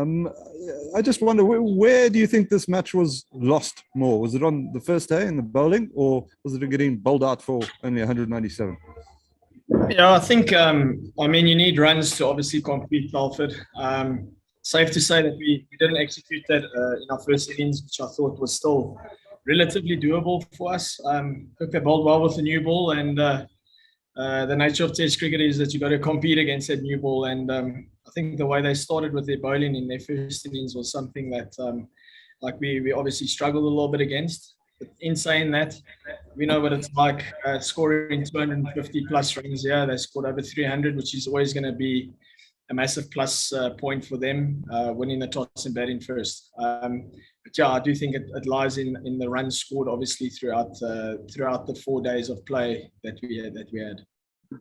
Um, I just wonder, where do you think this match was lost more? Was it on the first day in the bowling, or was it getting bowled out for only 197? Yeah, I think, I mean, you need runs to obviously compete Telford. Safe to say that we didn't execute that in our first innings, which I thought was still relatively doable for us. They bowled well with the new ball, and the nature of Test cricket is that you got to compete against that new ball. And I think the way they started with their bowling in their first innings was something that, like we obviously struggled a little bit against. But in saying that, we know what it's like scoring 250 plus runs. Yeah, they scored over 300, which is always going to be a massive plus point for them, winning the toss and batting first. But yeah, I do think it lies in the runs scored, obviously throughout the 4 days of play that we had.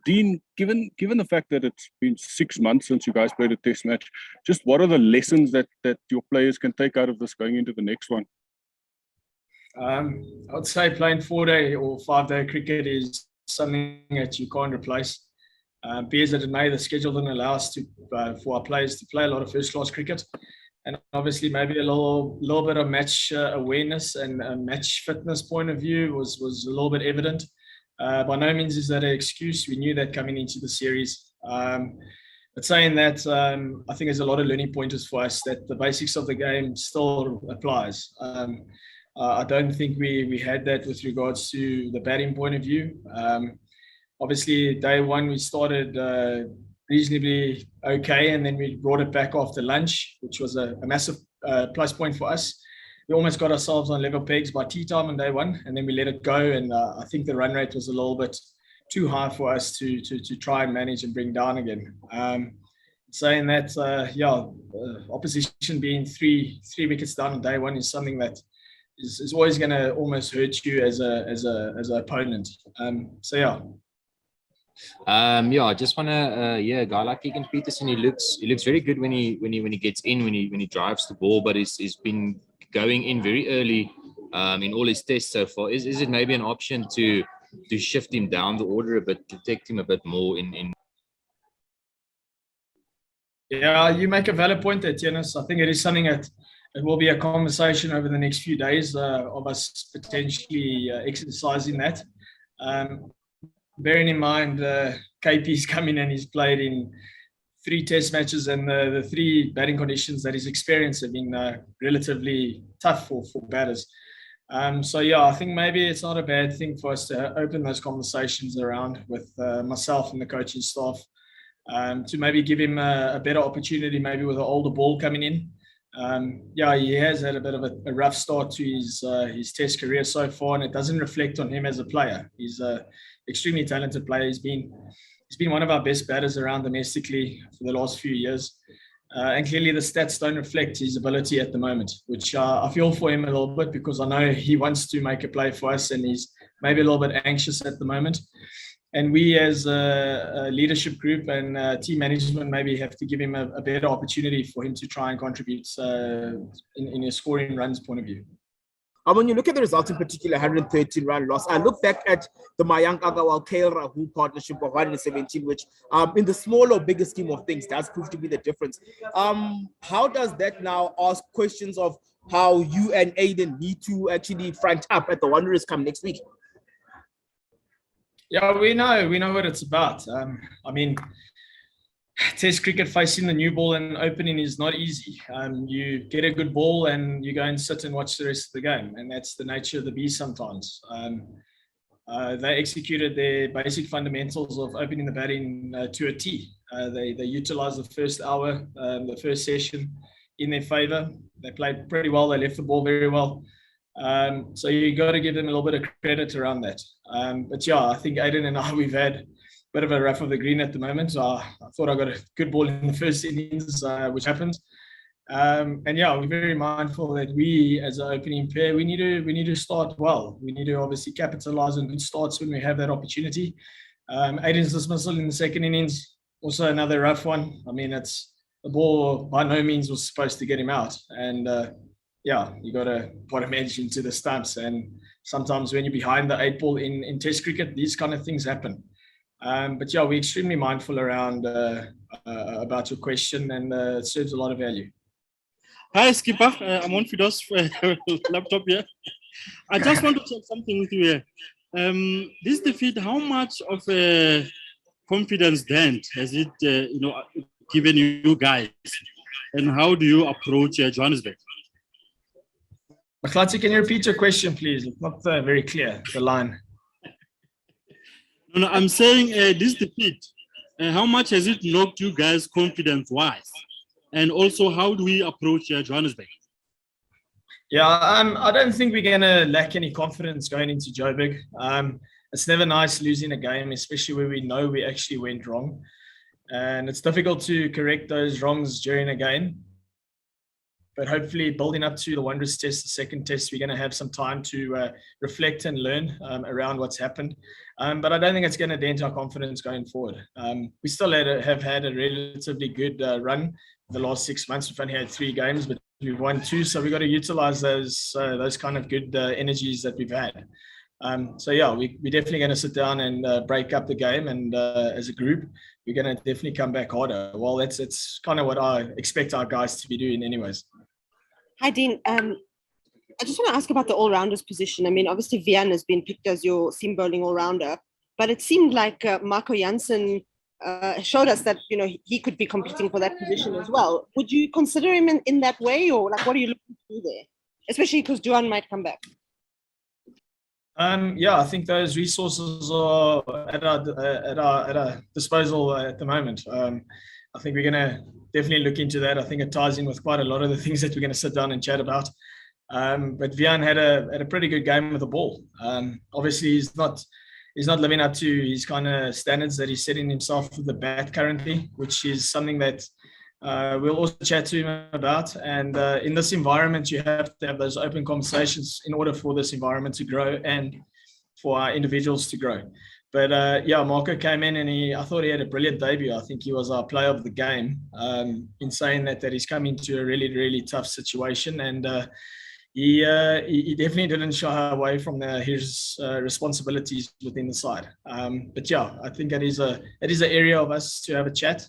Dean, given the fact that it's been 6 months since you guys played a test match, just what are the lessons that your players can take out of this going into the next one? I would say playing 4-day or 5-day cricket is something that you can't replace. Be as it may, the schedule didn't allow us for our players to play a lot of first-class cricket, and obviously maybe a little bit of match awareness and match fitness point of view was a little bit evident. By no means is that an excuse. We knew that coming into the series. But saying that, I think there's a lot of learning pointers for us that the basics of the game still applies. I don't think we had that with regards to the batting point of view. Obviously, day one, we started reasonably okay, and then we brought it back after lunch, which was a massive plus point for us. We almost got ourselves on level pegs by tea time on day one, and then we let it go. And I think the run rate was a little bit too high for us to try and manage and bring down again. Saying that, opposition being three wickets down on day one is something that is always going to almost hurt you as an opponent. I just want to a guy like Keegan Peterson, he looks very good when he gets in, when he drives the ball, but he's been going in very early in all his tests so far. Is it maybe an option to shift him down the order a bit, to protect him a bit more in? Yeah, you make a valid point there, Tianis. I think it is something that it will be a conversation over the next few days of us potentially exercising that. Bearing in mind, KP's come in and he's played in 3 test matches, and the 3 batting conditions that he's experienced have been relatively tough for batters. I think maybe it's not a bad thing for us to open those conversations around with myself and the coaching staff to maybe give him a better opportunity, maybe with an older ball coming in. He has had a bit of a rough start to his test career so far, and it doesn't reflect on him as a player. He's an extremely talented player. He's been one of our best batters around domestically for the last few years. And clearly the stats don't reflect his ability at the moment, which I feel for him a little bit, because I know he wants to make a play for us and he's maybe a little bit anxious at the moment. And we as a leadership group and team management maybe have to give him a better opportunity for him to try and contribute in a scoring runs point of view. When you look at the results, in particular, 113 run loss, I look back at the Mayank Agarwal KL Rahul partnership of 117, which in the small or bigger scheme of things does prove to be the difference. How does that now ask questions of how you and Aiden need to actually front up at the Wanderers come next week? Yeah, we know what it's about. Test cricket facing the new ball and opening is not easy. You get a good ball and you go and sit and watch the rest of the game, and that's the nature of the beast sometimes. They executed their basic fundamentals of opening the batting to a T. They utilised the first hour, the first session in their favour. They played pretty well. They left the ball very well. So you got to give them a little bit of credit around that. I think Aiden and I, we've had a bit of a rough of the green at the moment. So I thought I got a good ball in the first innings, which happened. We're very mindful that we, as an opening pair, we need to start well. We need to obviously capitalise on good starts when we have that opportunity. Aiden's dismissal in the second innings, also another rough one. It's the ball by no means was supposed to get him out, and you got to put a match into the stumps. And sometimes when you're behind the 8 ball in Test cricket, these kind of things happen. We're extremely mindful around about your question, and it serves a lot of value. Hi, Skipper. I'm on Fido's laptop here. I just want to check something with you here. This defeat, how much of a confidence dent has it, given you guys? And how do you approach Johannesburg? Maklatsi, can you repeat your question, please? It's not very clear, the line. No, I'm saying this defeat, how much has it knocked you guys confidence-wise? And also, how do we approach Johannesburg? Yeah, I don't think we're going to lack any confidence going into Joburg. It's never nice losing a game, especially where we know we actually went wrong. And it's difficult to correct those wrongs during a game. But hopefully, building up to the Wanderers test, the second test, we're going to have some time to reflect and learn around what's happened. But I don't think it's going to dent our confidence going forward. We still have had a relatively good run the last 6 months. We've only had 3 games, but we've won 2. So we've got to utilize those kind of good energies that we've had. So yeah, we're definitely going to sit down and break up the game. And as a group, we're going to definitely come back harder. Well, it's kind of what I expect our guys to be doing anyways. Hi, Dean. I just want to ask about the all-rounders position. I mean, obviously, Vian has been picked as your seam bowling all-rounder, but it seemed like Marco Jansen showed us that, he could be competing for that position as well. Would you consider him in that way, or like, what are you looking to do there? Especially because Duan might come back. Yeah, I think those resources are at our disposal at the moment. I think we're going to definitely look into that. I think it ties in with quite a lot of the things that we're going to sit down and chat about. But Vian had a pretty good game with the ball. Obviously, he's not living up to his kind of standards that he's setting himself with the bat currently, which is something that we'll also chat to him about. And in this environment, you have to have those open conversations in order for this environment to grow and for our individuals to grow. But yeah, Marco came in and I thought he had a brilliant debut. I think he was our player of the game in saying that he's come into a really, really tough situation. And he definitely didn't shy away from his responsibilities within the side. But yeah, I think it is an area of us to have a chat.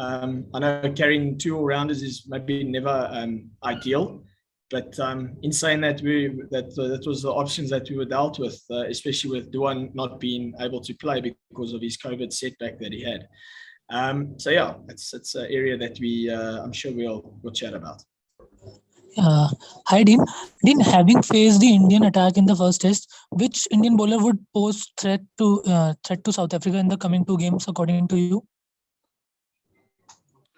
I know carrying 2 all-rounders is maybe never ideal, but in saying that, that was the options that we were dealt with, especially with Duan not being able to play because of his COVID setback that he had. So yeah, it's an area that I'm sure we'll chat about. Hi, Dean. Dean, having faced the Indian attack in the first test, which Indian bowler would pose threat to South Africa in the coming 2 games, according to you?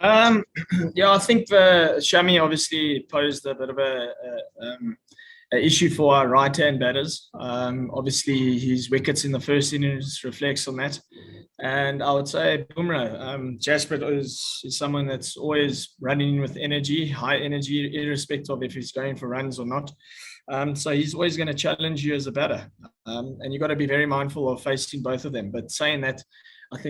Yeah, I think Shami obviously posed a bit of an issue for our right-hand batters. Obviously, his wickets in the first innings reflects on that. And I would say Bumrah, Jasper is someone that's always running with energy, high energy, irrespective of if he's going for runs or not. So he's always going to challenge you as a batter. And you've got to be very mindful of facing both of them. But saying that, I think